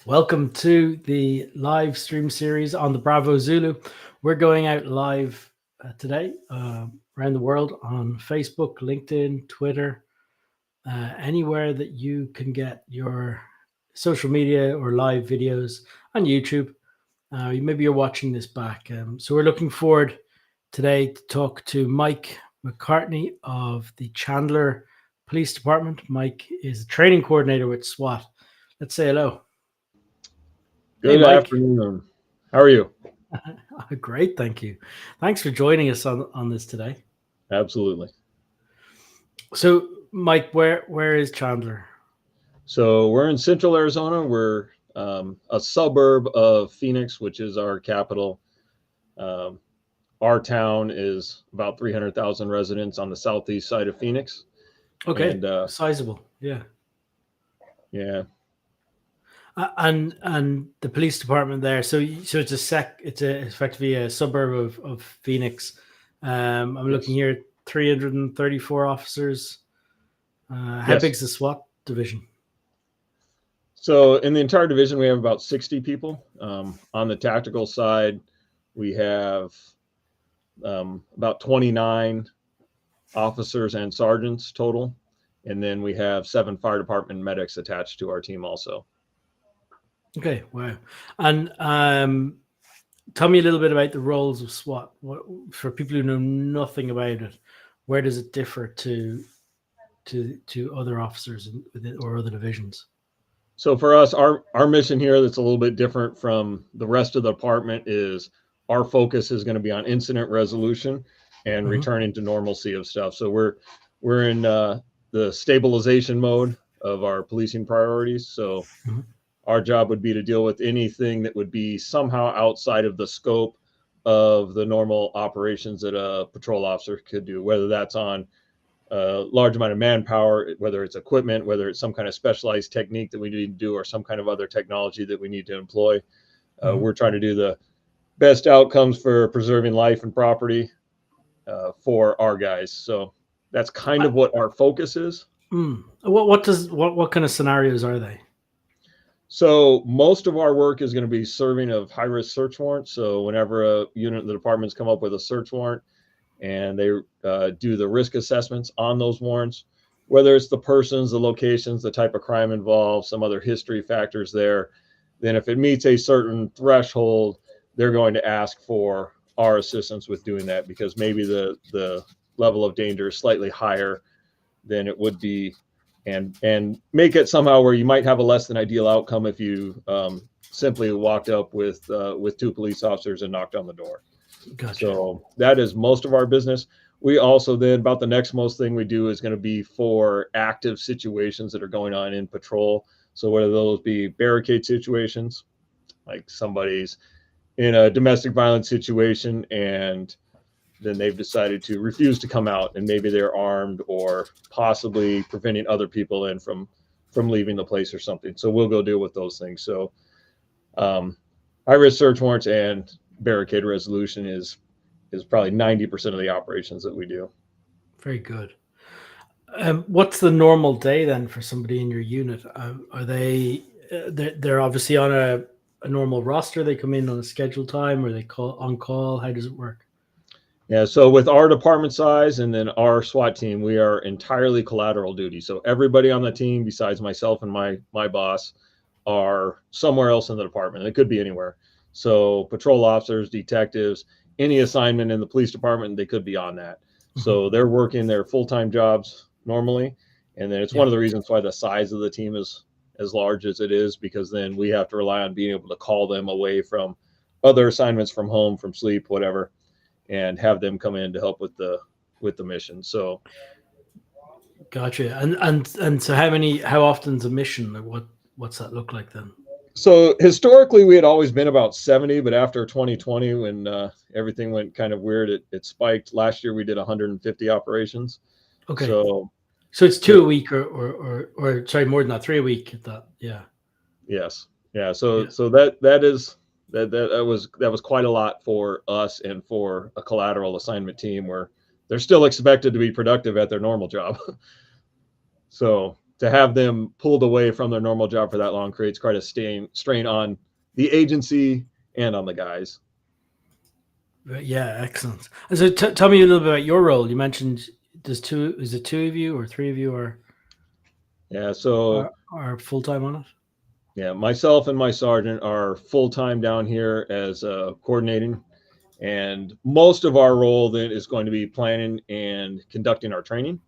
Welcome to the live stream series on the Bravo Zulu. We're going out live today around the world on Facebook, LinkedIn, Twitter, anywhere that you can get your social media or live videos on YouTube. Maybe you're watching this back. So we're looking forward today to talk to Mike McCartney of the Chandler Police Department. Mike is a training coordinator with SWAT. Let's say hello. Hey, Good Mike. afternoon. How are you? Great, thank you. Thanks for joining us on this today. Absolutely. So, Mike, where is Chandler? So we're in Central Arizona. We're a suburb of Phoenix, which is our capital. Our town is about 300,000 residents on the southeast side of Phoenix. Okay, and sizable, yeah. Yeah. And the police department there. So it's effectively a suburb of Phoenix. I'm looking here, 334 officers. How Yes. big's the SWAT division? So in the entire division, we have about 60 people. On the tactical side, we have about 29 officers and sergeants total. And then we have 7 fire department medics attached to our team also. Okay, wow. And tell me a little bit about the roles of SWAT. For people who know nothing about it, where does it differ to other officers or other divisions? So for us, our mission here that's a little bit different from the rest of the department is our focus is going to be on incident resolution and returning to normalcy of stuff. So we're in the stabilization mode of our policing priorities. So our job would be to deal with anything that would be somehow outside of the scope of the normal operations that a patrol officer could do, whether that's on a large amount of manpower, whether it's equipment, whether it's some kind of specialized technique that we need to do, or some kind of other technology that we need to employ. We're trying to do the best outcomes for preserving life and property for our guys. So that's kind of what our focus is. What kind of scenarios are they? So most of our work is going to be serving of high-risk search warrants. So whenever a unit in the department's come up with a search warrant and they do the risk assessments on those warrants, whether it's the persons, the locations, the type of crime involved, some other history factors there, then if it meets a certain threshold, they're going to ask for our assistance with doing that because maybe the level of danger is slightly higher than it would be, and make it somehow where you might have a less than ideal outcome if you simply walked up with 2 police officers and knocked on the door. Gotcha. So that is most of our business. We also then about the next most thing we do is going to be for active situations that are going on in patrol. So whether those be barricade situations, like somebody's in a domestic violence situation and then they've decided to refuse to come out, and maybe they're armed or possibly preventing other people in from leaving the place or something. So we'll go deal with those things. So high-risk search warrants and barricade resolution is probably 90% of the operations that we do. Very good. What's the normal day then for somebody in your unit? Are they're obviously on a normal roster? They come in on a scheduled time, or they call on call? How does it work? Yeah, so with our department size and then our SWAT team, we are entirely collateral duty. So everybody on the team besides myself and my boss are somewhere else in the department. It could be anywhere. So patrol officers, detectives, any assignment in the police department, they could be on that. So they're working their full-time jobs normally. And then it's one of the reasons why the size of the team is as large as it is, because then we have to rely on being able to call them away from other assignments, from home, from sleep, whatever, and have them come in to help with the mission. So gotcha. And so how often's a mission? What's that look like then? So historically we had always been about 70, but after 2020, when everything went kind of weird, it spiked. Last year we did 150 operations. Okay. So it's 2 a week or sorry, more than that, 3 a week at that. Yeah. Yes. Yeah. So that was quite a lot for us and for a collateral assignment team where they're still expected to be productive at their normal job. So to have them pulled away from their normal job for that long creates quite a strain on the agency and on the guys. Yeah, excellent. And so tell me a little bit about your role. You mentioned is it two of you or three of you are full time on it? Yeah, myself and my sergeant are full time down here as coordinating, and most of our role then is going to be planning and conducting our training.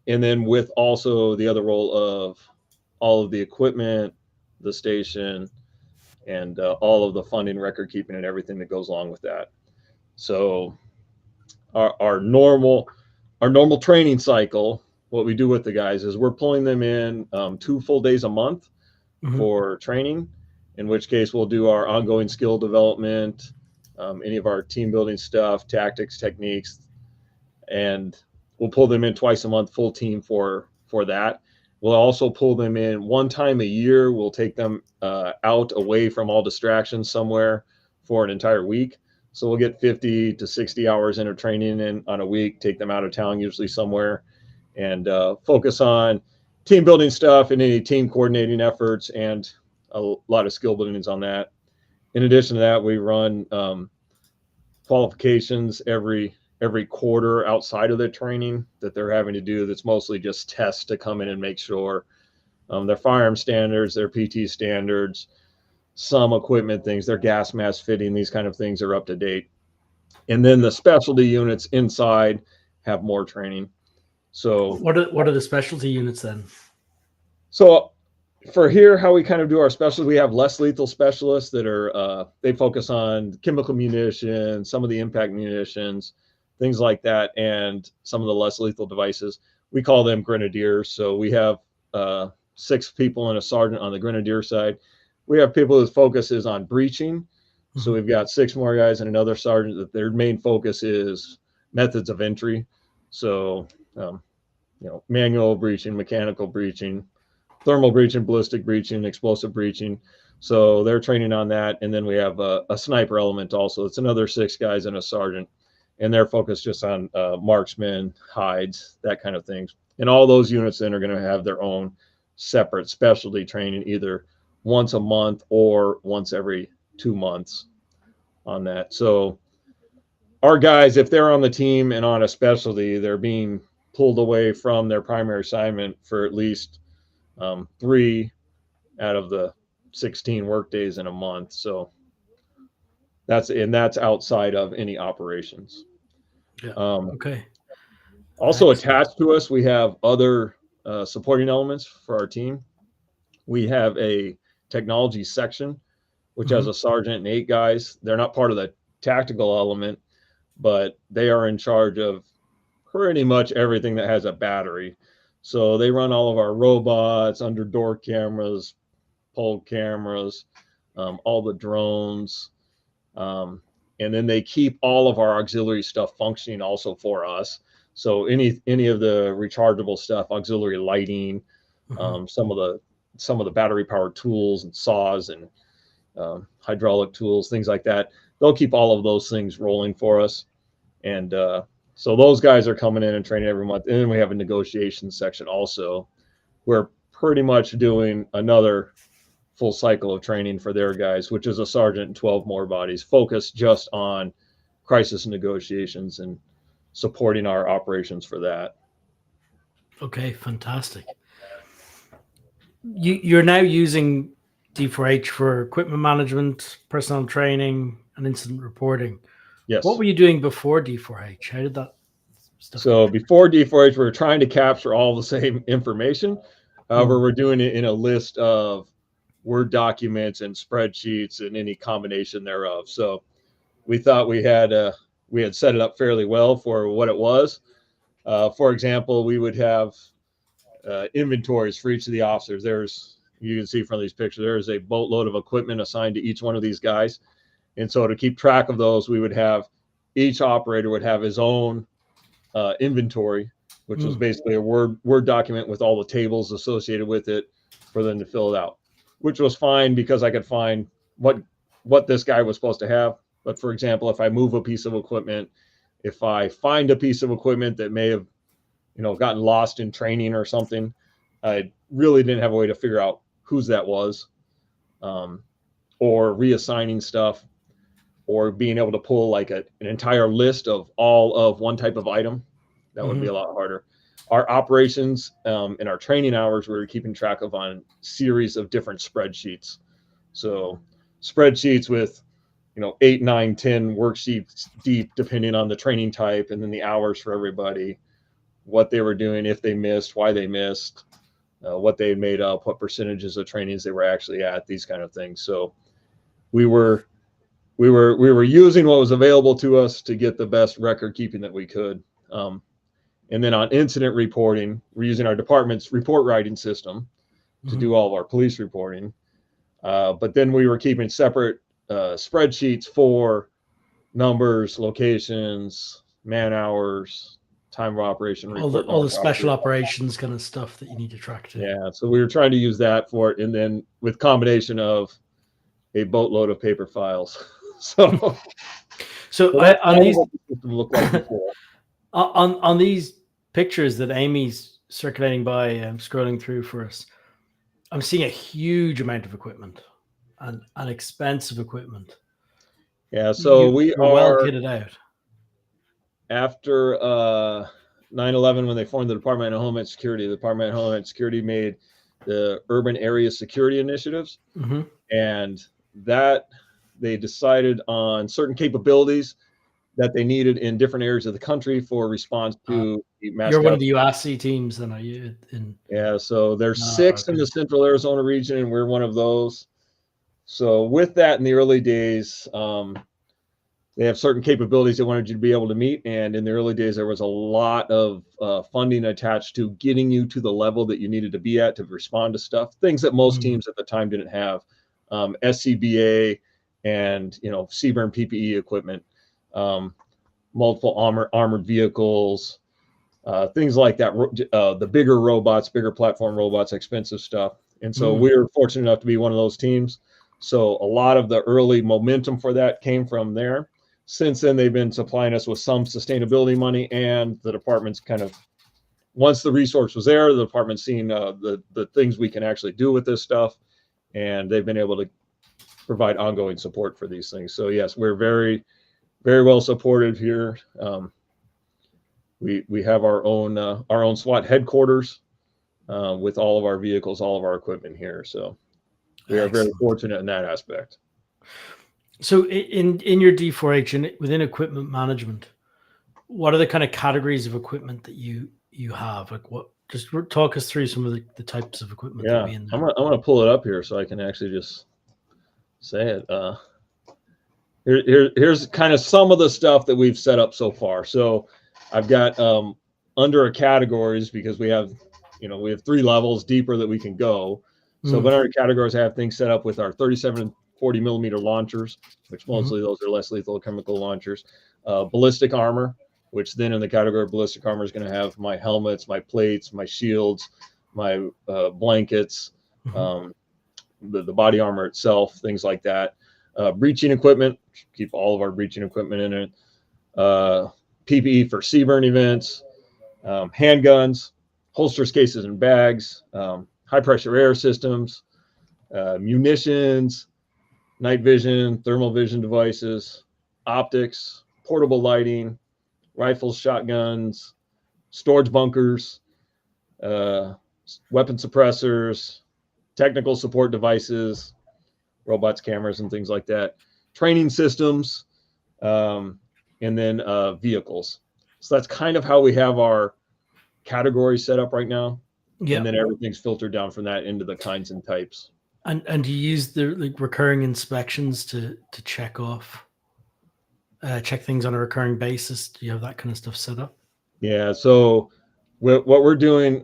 And then with also the other role of all of the equipment, the station, and all of the funding, record keeping, and everything that goes along with that. So our normal training cycle, what we do with the guys is we're pulling them in 2 full days a month for training, in which case we'll do our ongoing skill development, any of our team building stuff, tactics, techniques, and we'll pull them in twice a month, full team for that. We'll also pull them in 1 time a year. We'll take them out away from all distractions somewhere for an entire week. So we'll get 50 to 60 hours into training in on a week, take them out of town, usually somewhere, and focus on team building stuff and any team coordinating efforts and a lot of skill buildings on that. In addition to that, we run qualifications every quarter outside of the training that they're having to do. That's mostly just tests to come in and make sure their firearm standards, their PT standards, some equipment things, their gas mask fitting, these kind of things are up to date. And then the specialty units inside have more training. So what are the specialty units then? So for here, how we kind of do our specialties, we have less lethal specialists that are they focus on chemical munitions, some of the impact munitions, things like that, and some of the less lethal devices. We call them grenadiers. So we have 6 people and a sergeant on the grenadier side. We have people whose focus is on breaching. So we've got 6 more guys and another sergeant that their main focus is methods of entry. So, manual breaching, mechanical breaching, thermal breaching, ballistic breaching, explosive breaching. So they're training on that. And then we have a sniper element also. It's another 6 guys and a sergeant. And they're focused just on marksmen, hides, that kind of things. And all those units then are going to have their own separate specialty training, either once a month or once every 2 months on that. So our guys, if they're on the team and on a specialty, they're being pulled away from their primary assignment for at least 3 out of the 16 work days in a month. So that's outside of any operations. Yeah. Okay. Also attached to us, we have other supporting elements for our team. We have a technology section, which has a sergeant and 8 guys. They're not part of the tactical element, but they are in charge of pretty much everything that has a battery. So they run all of our robots, under door cameras, pole cameras, all the drones. And then they keep all of our auxiliary stuff functioning also for us. So any of the rechargeable stuff, auxiliary lighting, some of the battery powered tools and saws and hydraulic tools, things like that. They'll keep all of those things rolling for us. And so those guys are coming in and training every month. And then we have a negotiation section also. We're pretty much doing another full cycle of training for their guys, which is a sergeant and 12 more bodies focused just on crisis negotiations and supporting our operations for that. Okay, fantastic. You're now using D4H for equipment management, personnel training, and incident reporting. Yes. What were you doing before D4H? How did that stuff? So before D4H, we were trying to capture all the same information. However, we're doing it in a list of Word documents and spreadsheets and any combination thereof. So we thought we had set it up fairly well for what it was. For example, we would have inventories for each of the officers. You can see from these pictures, there's a boatload of equipment assigned to each one of these guys. And so to keep track of those, we would have each operator would have his own inventory, which was basically a Word document with all the tables associated with it for them to fill it out, which was fine because I could find what this guy was supposed to have. But for example, if I move a piece of equipment, if I find a piece of equipment that may have gotten lost in training or something, I really didn't have a way to figure out whose that was, or reassigning stuff, or being able to pull like an entire list of all of one type of item. That would be a lot harder. Our operations and our training hours, we were keeping track of on series of different spreadsheets. So spreadsheets with 8, 9, 10 worksheets deep, depending on the training type, and then the hours for everybody, what they were doing, if they missed, why they missed, what they made up, what percentages of trainings they were actually at, these kind of things. So we were using what was available to us to get the best record keeping that we could. And then on incident reporting, we're using our department's report writing system to do all of our police reporting. But then we were keeping separate spreadsheets for numbers, locations, man hours, time of operation, all the special operations kind of stuff that you need to track too. Yeah, so we were trying to use that for it, and then with combination of a boatload of paper files. So on these look like before. on these pictures that Amy's circulating by and scrolling through for us, I'm seeing a huge amount of equipment and expensive equipment. Yeah, so we are well kitted out. After 9/11, when they formed the Department of Homeland Security, the Department of Homeland Security made the urban area security initiatives, and that they decided on certain capabilities that they needed in different areas of the country for response to mass. You're one of the UASC teams, then, are you? Yeah, so there's 6 in the Central Arizona region, and we're one of those. So with that, in the early days, they have certain capabilities they wanted you to be able to meet, and in the early days, there was a lot of funding attached to getting you to the level that you needed to be at to respond to stuff, things that most teams at the time didn't have. SCBA and CBRN PPE equipment, multiple armored vehicles, things like that. The bigger robots, bigger platform robots, expensive stuff. And so we were fortunate enough to be one of those teams. So a lot of the early momentum for that came from there. Since then, they've been supplying us with some sustainability money, and the department's kind of, once the resource was there, the department's seen the things we can actually do with this stuff, and they've been able to provide ongoing support for these things. So yes, we're very, very well supported here. We have our own SWAT headquarters with all of our vehicles, all of our equipment here. So we are very fortunate in that aspect. So in your D4H and within equipment management, what are the kind of categories of equipment that you have? Like what? Just talk us through some of the types of equipment. Yeah, that we in there. I'm gonna pull it up here so I can actually just say it. Here's kind of some of the stuff that we've set up so far. So I've got under our categories, because we have 3 levels deeper that we can go. So but under categories, I have things set up with our 37 and 40 millimeter launchers, which mostly those are less lethal chemical launchers. Ballistic armor, which then in the category of ballistic armor is going to have my helmets, my plates, my shields, my blankets, the body armor itself, things like that. Breaching equipment, keep all of our breaching equipment in it. PPE for CBRN events, handguns, holsters, cases, and bags, high pressure air systems, munitions, night vision, thermal vision devices, optics, portable lighting, rifles, shotguns, storage bunkers, weapon suppressors, technical support devices, robots, cameras, and things like that, training systems, and then vehicles. So that's kind of how we have our categories set up right now. Yep. And then everything's filtered down from that into the kinds and types. And do you use the recurring inspections to check things on a recurring basis? Do you have that kind of stuff set up? Yeah. So what we're doing,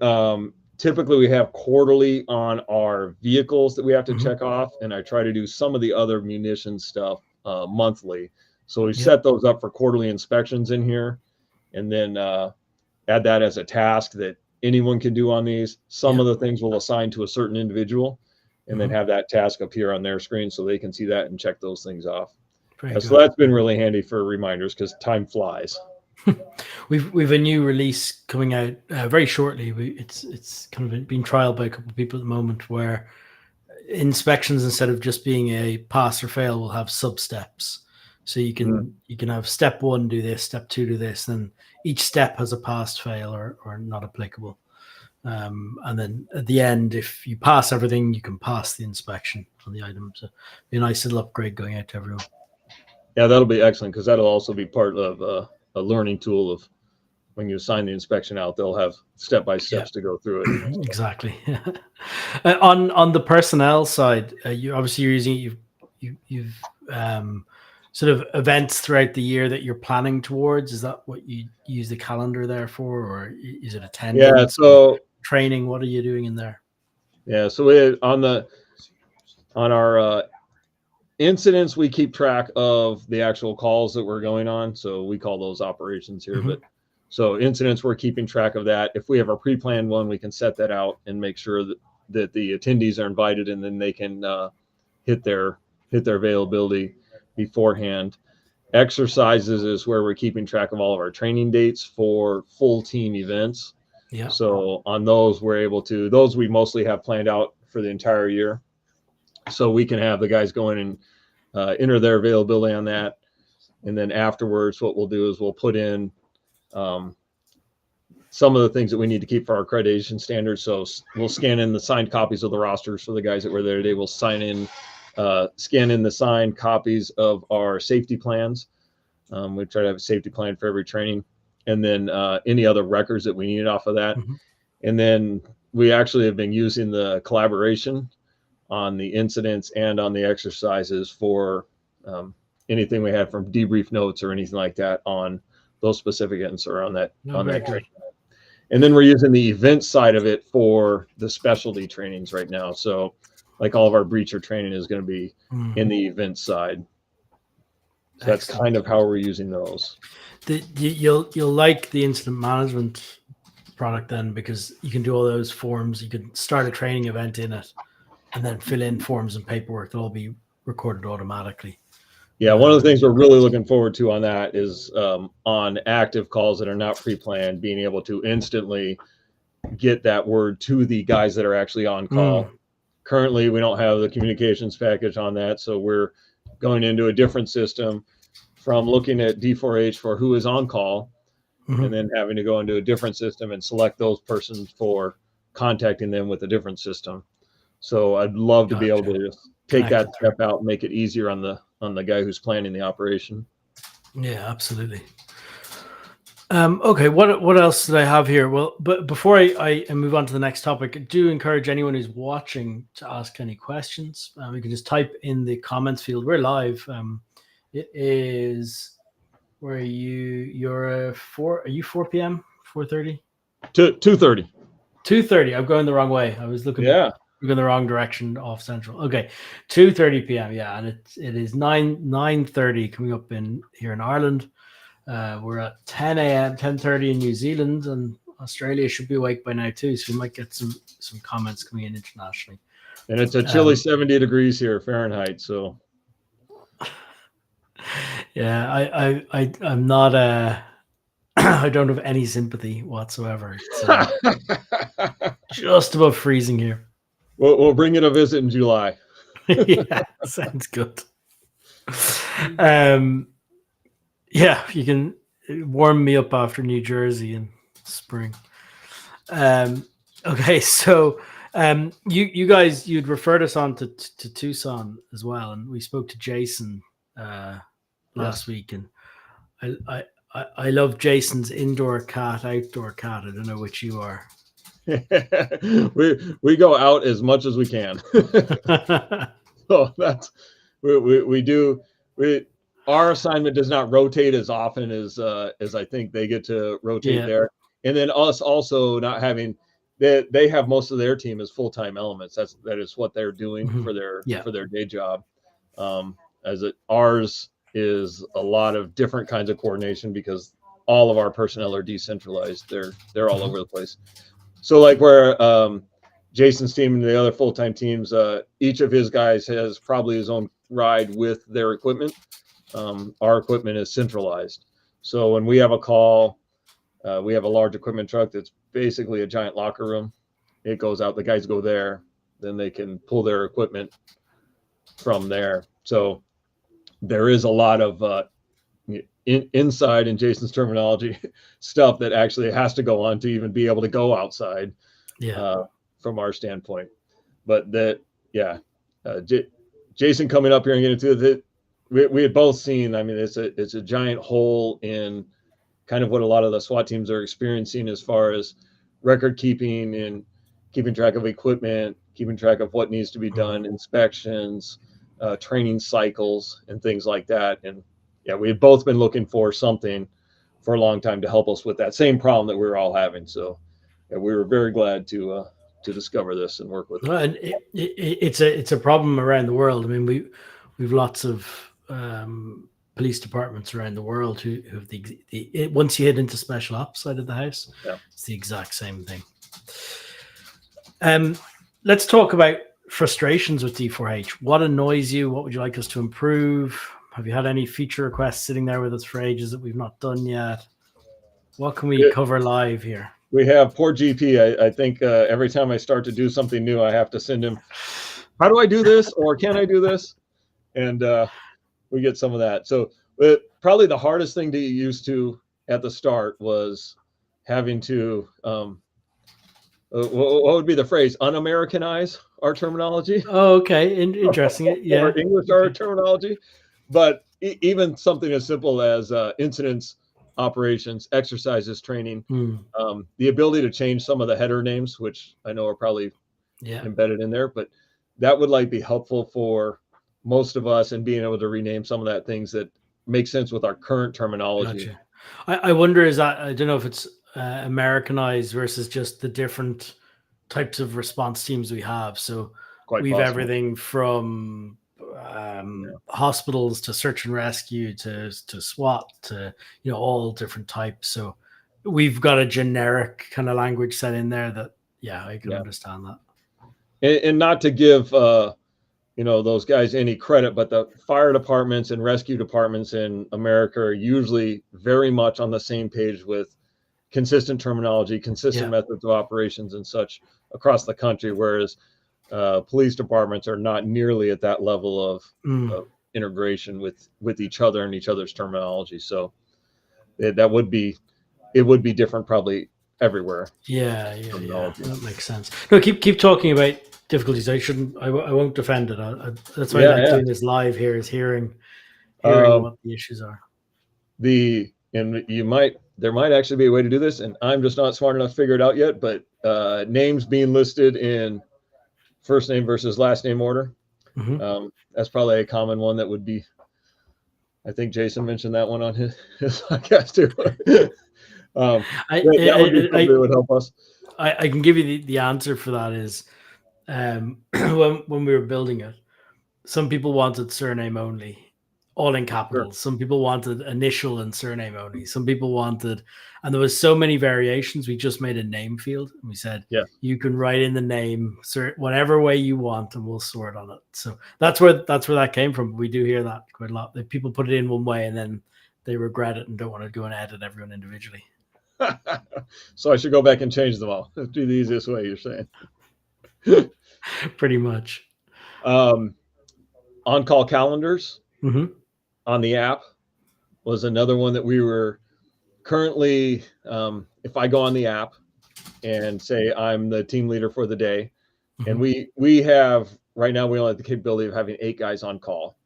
typically we have quarterly on our vehicles that we have to check off, and I try to do some of the other munitions stuff monthly. So we set those up for quarterly inspections in here, and then add that as a task that anyone can do on these. Some of the things we'll assign to a certain individual, and then have that task appear on their screen so they can see that and check those things off. So that's been really handy for reminders, because time flies. We've a new release coming out very shortly. It's kind of been trialed by a couple of people at the moment, where inspections, instead of just being a pass or fail, will have sub steps. So you can have step 1 do this, step 2 do this, then each step has a pass, fail, or not applicable. And then at the end, if you pass everything, you can pass the inspection on the item. So be a nice little upgrade going out to everyone. Yeah, that'll be excellent, because that'll also be part of a learning tool of when you assign the inspection out, they'll have step-by-steps to go through it. Exactly. On the personnel side, you're using you've sort of events throughout the year that you're planning towards. Is that what you use the calendar there for, or is it attendance? Yeah, so training. What are you doing in there? Yeah, so on our incidents, we keep track of the actual calls that we're going on. So we call those operations here. But so incidents, we're keeping track of that. If we have a pre-planned one, we can set that out and make sure that the attendees are invited, and then they can hit their availability beforehand. Exercises is where we're keeping track of all of our training dates for full team events. Yeah. So on those, those we mostly have planned out for the entire year. So we can have the guys go in and enter their availability on that. And then afterwards, what we'll do is we'll put in some of the things that we need to keep for our accreditation standards. So we'll scan in the signed copies of the rosters for the guys that were there today. We'll scan in the signed copies of our safety plans. We try to have a safety plan for every training. And then any other records that we need off of that. And then we actually have been using the collaboration on the incidents and on the exercises for anything we have from debrief notes or anything like that on those specific incidents or on that training. And then we're using the event side of it for the specialty trainings right now. So like all of our breacher training is going to be in the event side. So that's kind of how we're using those. You'll like the incident management product then, because you can do all those forms. You can start a training event in it and then fill in forms and paperwork. They'll all be recorded automatically. Yeah, one of the things we're really looking forward to on that is on active calls that are not pre-planned, being able to instantly get that word to the guys that are actually on call. Currently, we don't have the communications package on that, so we're going into a different system from looking at D4H for who is on call, and then having to go into a different system and select those persons for contacting them with a different system. So I'd love to be able to just take that step out and make it easier on the guy who's planning the operation. Yeah, absolutely. Okay, what else did I have here? Well, but before I move on to the next topic, I do encourage anyone who's watching to ask any questions. You can just type in the comments field. We're live. It is, where are you? Are you 4 p.m., 4:30? 2:30. 2:30. I'm going the wrong way. I was looking going the wrong direction off Central. Okay, 2:30 p.m. Yeah, and it is 9:30 coming up here in Ireland. We're at 10 a.m., 10:30 in New Zealand, and Australia should be awake by now too. So we might get some comments coming in internationally. And it's a chilly 70 degrees here Fahrenheit. So yeah, I'm not I don't have any sympathy whatsoever. It's just above freezing here. We'll bring it a visit in July. Yeah, sounds good. Yeah, you can warm me up after New Jersey in spring. Okay, so you guys, you'd referred us on to Tucson as well, and we spoke to Jason last week, and I love Jason's indoor cat, outdoor cat. I don't know which you are. we go out as much as we can. So that's we do. Our assignment does not rotate as often as I think they get to rotate there. And then us also not having, they have most of their team as full-time elements. That is what they're doing for their day job. Ours is a lot of different kinds of coordination because all of our personnel are decentralized. They're all over the place. So like where Jason's team and the other full-time teams, each of his guys has probably his own ride with their equipment. Our equipment is centralized. So when we have a call, we have a large equipment truck that's basically a giant locker room. It goes out, the guys go there, then they can pull their equipment from there. So there is a lot of inside, in Jason's terminology, stuff that actually has to go on to even be able to go outside. From our standpoint. But Jason coming up here and getting to it, we had both seen, I mean, it's a giant hole in kind of what a lot of the SWAT teams are experiencing as far as record keeping and keeping track of equipment, keeping track of what needs to be done, inspections, training cycles, and things like that. And yeah, we had both been looking for something for a long time to help us with that same problem that we were all having. So yeah, we were very glad to discover this and work with it. And it's a problem around the world. I mean, we've lots of police departments around the world who have once you head into special ops side of the house, it's the exact same thing. Let's talk about frustrations with D4H. What annoys you? What would you like us to improve? Have you had any feature requests sitting there with us for ages that we've not done yet? What can we cover live here? We have poor GP. I think every time I start to do something new, I have to send him, how do I do this? Or can I do this? And we get some of that. So probably the hardest thing to get used to at the start was having to, what would be the phrase? Un-Americanize our terminology. Oh, okay. Interesting. Yeah. Or English our terminology. But even something as simple as incidents, operations, exercises, training, the ability to change some of the header names, which I know are probably embedded in there, but that would be helpful for most of us, and being able to rename some of that things that make sense with our current terminology. Gotcha. I wonder, is that, I don't know if it's Americanized versus just the different types of response teams we have. So we've everything from hospitals to search and rescue to SWAT to all different types. So we've got a generic kind of language set in there that I can understand that. And not to give those guys any credit, but the fire departments and rescue departments in America are usually very much on the same page with consistent terminology, consistent methods of operations and such across the country, whereas police departments are not nearly at that level of integration with each other and each other's terminology. So it would be different probably everywhere. Yeah. That makes sense. No, keep talking about difficulties. I won't defend it. That's why I like doing this live here, is hearing what the issues are. There might actually be a way to do this, and I'm just not smart enough to figure it out yet, but names being listed in first name versus last name order. That's probably a common one that would be, I think Jason mentioned that one on his podcast too. That would be something that would help us. I can give you the answer for that is when we were building it, some people wanted surname only, all in capitals. Sure. Some people wanted initial and surname only. Some people wanted, and there was so many variations, we just made a name field. And we said, you can write in the name, whatever way you want, and we'll sort on it. So that's where that came from. We do hear that quite a lot. That people put it in one way and then they regret it and don't want to go and edit everyone individually. So I should go back and change them all. Do the easiest way, you're saying. Pretty much. On-call calendars on the app was another one that we were currently, if I go on the app and say I'm the team leader for the day, and we have, right now we only have the capability of having 8 guys on call.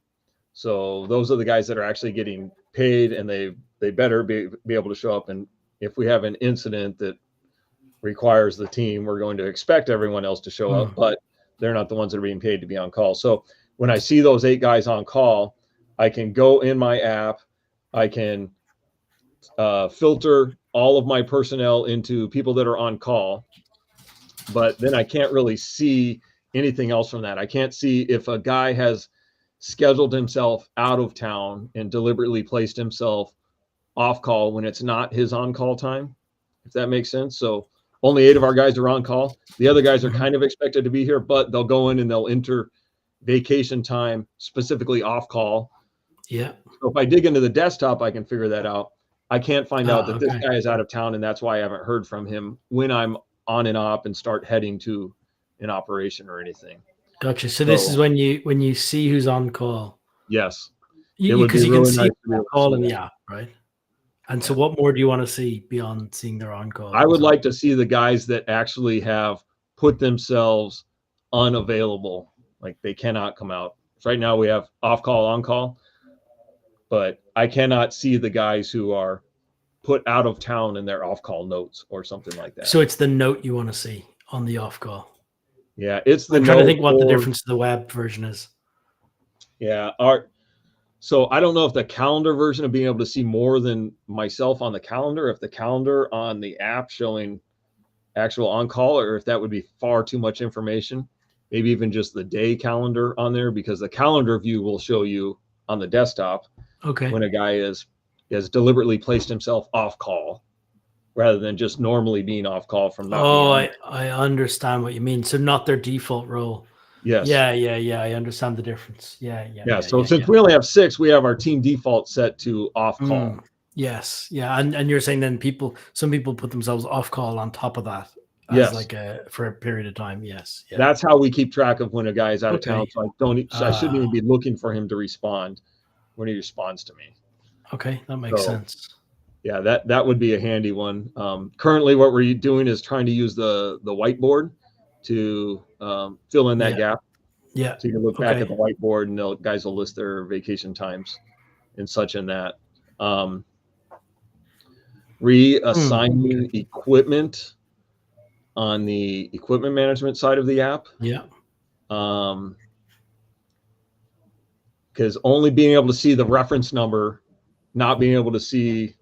So those are the guys that are actually getting paid, and they better be able to show up. And if we have an incident that requires the team, we're going to expect everyone else to show up, but they're not the ones that are being paid to be on call. So when I see those 8 guys on call, I can go in my app, I can filter all of my personnel into people that are on call, but then I can't really see anything else from that. I can't see if a guy has scheduled himself out of town and deliberately placed himself off call when it's not his on-call time, if that makes sense. So only 8 of our guys are on call. The other guys are kind of expected to be here, but they'll go in and they'll enter vacation time specifically off call. Yeah. So if I dig into the desktop, I can figure that out. I can't find out that this Okay. guy is out of town, and that's why I haven't heard from him when I'm on an op and start heading to an operation or anything. Gotcha. So this is when you see who's on call. Yes. It would be because you can really see nice to be able to call see in the that. app, right? And so what more do you want to see beyond seeing their on call? I would like to see the guys that actually have put themselves unavailable, like they cannot come out. So right now we have off call, on call, but I cannot see the guys who are put out of town in their off call notes or something like that. So it's the note you want to see on the off call. Yeah, it's the I'm trying to think note what the or- difference to the web version is. Yeah, so I don't know if the calendar version of being able to see more than myself on the calendar, if the calendar on the app showing actual on call, or if that would be far too much information. Maybe even just the day calendar on there, because the calendar view will show you on the desktop Okay. when a guy has deliberately placed himself off call, rather than just normally being off call from not being on. I understand what you mean. So not their default role. Yes. Yeah. I understand the difference. Yeah. So since we only have 6, we have our team default set to off call. Yes. Yeah. And you're saying then some people put themselves off call on top of that. Yes. Like for a period of time. Yes. Yeah. That's how we keep track of when a guy is out of town. So I shouldn't even be looking for him to respond when he responds to me. Okay. That makes sense. Yeah, that would be a handy one. Currently what we're doing is trying to use the whiteboard to fill in that gap. Yeah. So you can look back at the whiteboard and the guys will list their vacation times and such in that. Reassigning equipment on the equipment management side of the app. Yeah. Because only being able to see the reference number, not being able to see,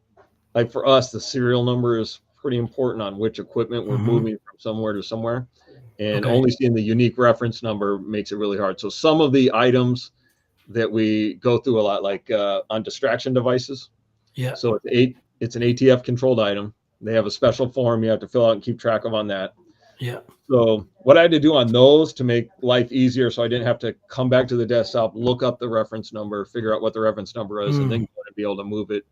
like for us, the serial number is pretty important on which equipment we're moving from somewhere to somewhere. And only seeing the unique reference number makes it really hard. So some of the items that we go through a lot, like on distraction devices. Yeah. So it's an ATF controlled item. They have a special form you have to fill out and keep track of on that. Yeah. So what I had to do on those to make life easier, so I didn't have to come back to the desktop, look up the reference number, figure out what the reference number is, and then go and be able to move it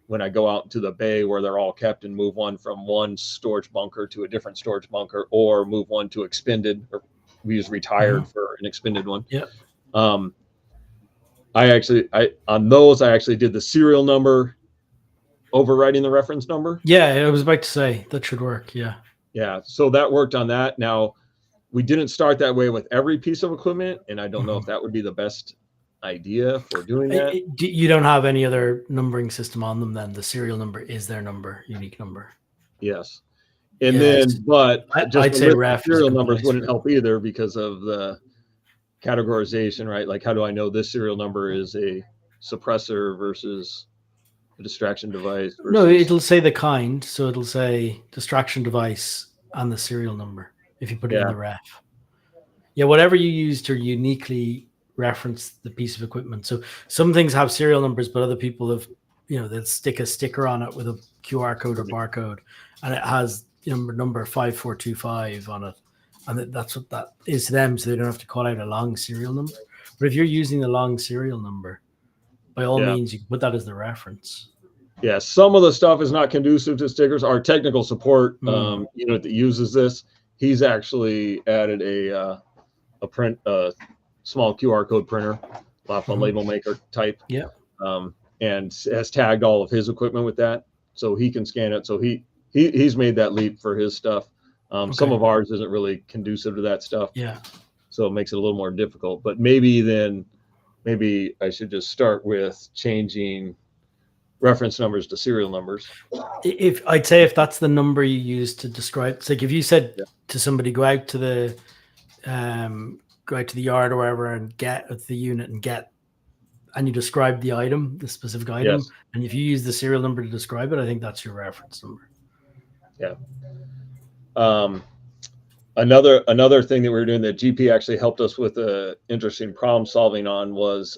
when I go out to the bay where they're all kept and move one from one storage bunker to a different storage bunker, or move one to expended, or we use retired for an expended one. Yeah. On those, I actually did the serial number overriding the reference number. Yeah, I was about to say that should work. Yeah. Yeah. So that worked on that. Now, we didn't start that way with every piece of equipment, and I don't know if that would be the best idea for doing that. You don't have any other numbering system on them then? The serial number is their number, unique number. Yes. And but I'd say ref serial numbers wouldn't help either because of the categorization, right? Like, how do I know this serial number is a suppressor versus a distraction device? No, it'll say the kind. So it'll say distraction device and the serial number if you put it in the ref. Yeah, whatever you use to uniquely reference the piece of equipment. So some things have serial numbers, but other people have, they'll stick a sticker on it with a QR code or barcode, and it has number 5425 on it. And that's what that is to them, so they don't have to call out a long serial number. But if you're using the long serial number, by all means, you can put that as the reference. Yeah, some of the stuff is not conducive to stickers. Our technical support unit that uses this, he's actually added a small QR code printer, off a label maker type. Yeah. And has tagged all of his equipment with that, so he can scan it. So he's made that leap for his stuff. Some of ours isn't really conducive to that stuff. Yeah. So it makes it a little more difficult. But maybe I should just start with changing reference numbers to serial numbers. If that's the number you use to describe, it's like if you said to somebody, go out to the yard or wherever and get the unit and you describe the item, the specific item, and if you use the serial number to describe it, I think that's your reference number. Yeah. Another thing that we were doing that GP actually helped us with interesting problem solving on was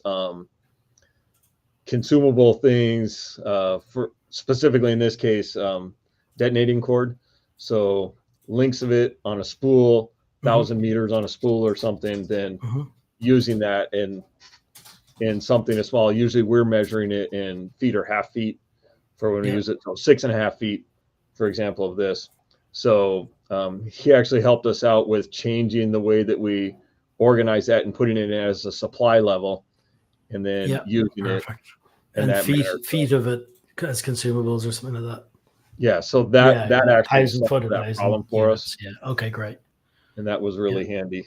consumable things, for specifically in this case, detonating cord. So links of it on a spool, 1,000 meters on a spool or something, then using that in something as small. Usually we're measuring it in feet or half feet for when we use it. So 6.5 feet, for example, of this. So he actually helped us out with changing the way that we organize that and putting it in as a supply level, and then using perfect. it in and that manner. feet of it as consumables or something like that. Yeah, so that actually 1,000 foot, solved that problem for us. Yeah. Okay, great. And that was really handy.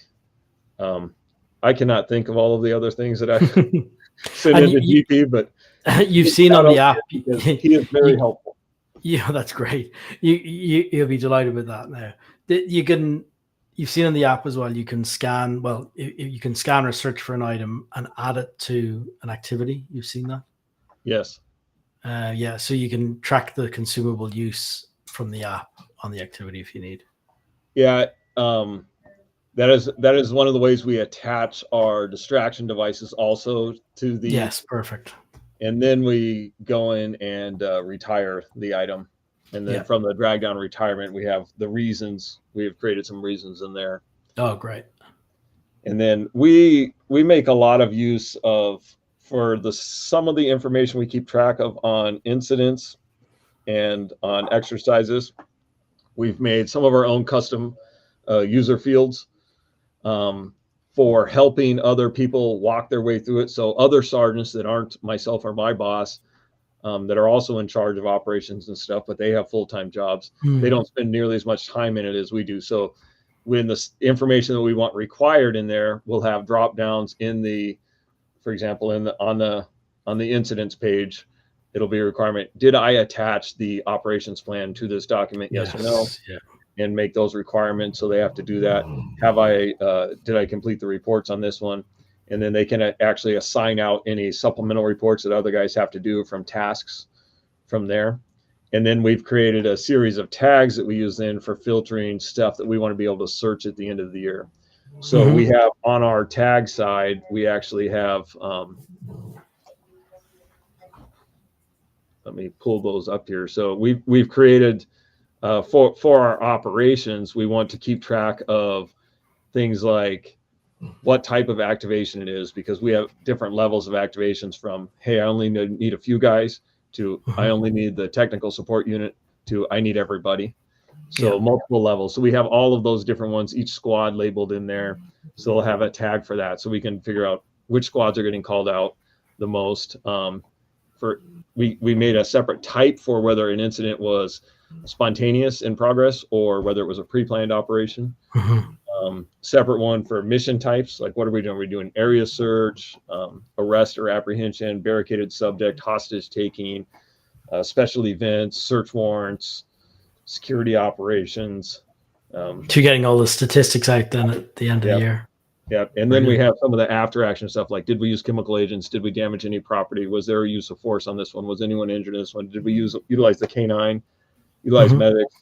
I cannot think of all of the other things that I sent into GP, but you've seen on the app. He is very helpful. Yeah, that's great. You'll be delighted with that now. You've seen on the app as well, you can scan, you can scan or search for an item and add it to an activity. You've seen that? Yes. So you can track the consumable use from the app on the activity if you need. Yeah. That is one of the ways we attach our distraction devices also to the. Yes, perfect. And then we go in and retire the item. And then from the drag down retirement, we have the reasons. We have created some reasons in there. Oh, great. And then we make a lot of use of, for some of the information we keep track of on incidents and on exercises, we've made some of our own custom user fields for helping other people walk their way through it. So other sergeants that aren't myself or my boss, that are also in charge of operations and stuff, but they have full-time jobs. They don't spend nearly as much time in it as we do. So when the information that we want required in there, we'll have drop downs in the, for example, on the incidents page, it'll be a requirement. Did I attach the operations plan to this document? Yes or no? Yeah. And make those requirements. So they have to do that. Did I complete the reports on this one? And then they can actually assign out any supplemental reports that other guys have to do from tasks from there. And then we've created a series of tags that we use then for filtering stuff that we want to be able to search at the end of the year. So we have on our tag side, we actually have, let me pull those up here. So we've created for our operations, we want to keep track of things like what type of activation it is, because we have different levels of activations from, hey, I only need a few guys, to I only need the technical support unit, to I need everybody. So multiple levels. So we have all of those different ones, each squad labeled in there. So we'll have a tag for that, so we can figure out which squads are getting called out the most. We made a separate type for whether an incident was spontaneous in progress or whether it was a pre-planned operation. Separate one for mission types, like what are we doing? We're doing area search, arrest or apprehension, barricaded subject, hostage taking, special events, search warrants, security operations. So you're getting all the statistics out then at the end of the year. Yeah, and then we have some of the after action stuff, like did we use chemical agents? Did we damage any property? Was there a use of force on this one? Was anyone injured in this one? Did we utilize the K9, utilize medics?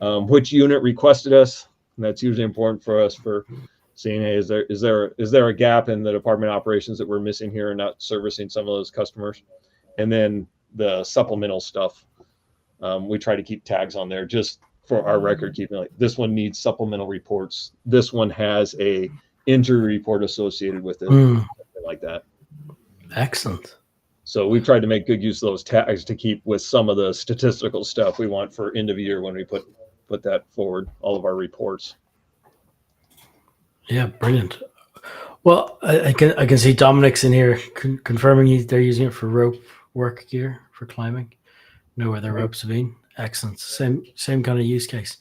Which unit requested us? And that's usually important for us for seeing, hey, is there a gap in the department operations that we're missing here and not servicing some of those customers? And then the supplemental stuff, we try to keep tags on there just for our record keeping. Like this one needs supplemental reports. This one has a injury report associated with it, something like that. Excellent. So we've tried to make good use of those tags to keep with some of the statistical stuff we want for end of year when we put that forward, all of our reports. Yeah, brilliant. Well, I can see Dominic's in here confirming they're using it for rope work gear for climbing. Know where their ropes have been. Excellent. Same kind of use case.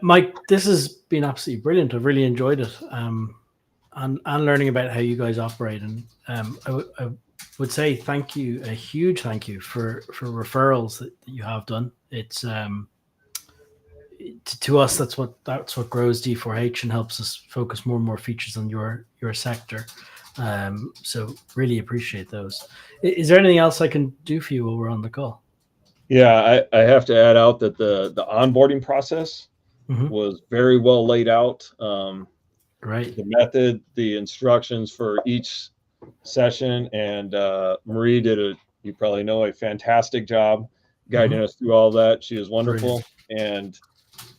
Mike, this has been absolutely brilliant. I've really enjoyed it. And learning about how you guys operate. And I would say thank you, a huge thank you for referrals that you have done. It's to us, that's what grows D4H and helps us focus more and more features on your sector. So really appreciate those. Is there anything else I can do for you while we're on the call? Yeah, I have to add out that the onboarding process was very well laid out. Right. The method, the instructions for each session, and Marie did you probably know, a fantastic job guiding us through all that. She is wonderful. Brilliant. And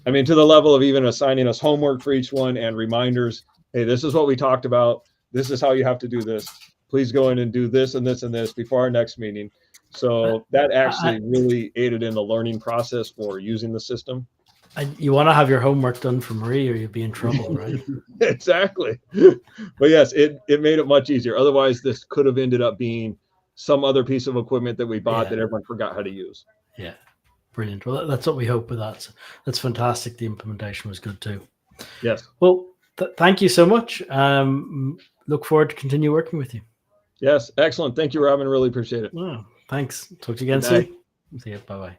I mean, to the level of even assigning us homework for each one and reminders. Hey, this is what we talked about. This is how you have to do this. Please go in and do this and this and this before our next meeting. So that actually I- really aided in the learning process for using the system. You want to have your homework done for Marie or you'll be in trouble, right? Exactly. But yes, it made it much easier. Otherwise, this could have ended up being some other piece of equipment that we bought that everyone forgot how to use. Yeah. Brilliant. Well, that's what we hope with that. So that's fantastic. The implementation was good too. Yes. Well, thank you so much. Look forward to continue working with you. Yes. Excellent. Thank you, Robin. Really appreciate it. Oh, thanks. Talk to you again Good night. soon. See you. Bye-bye.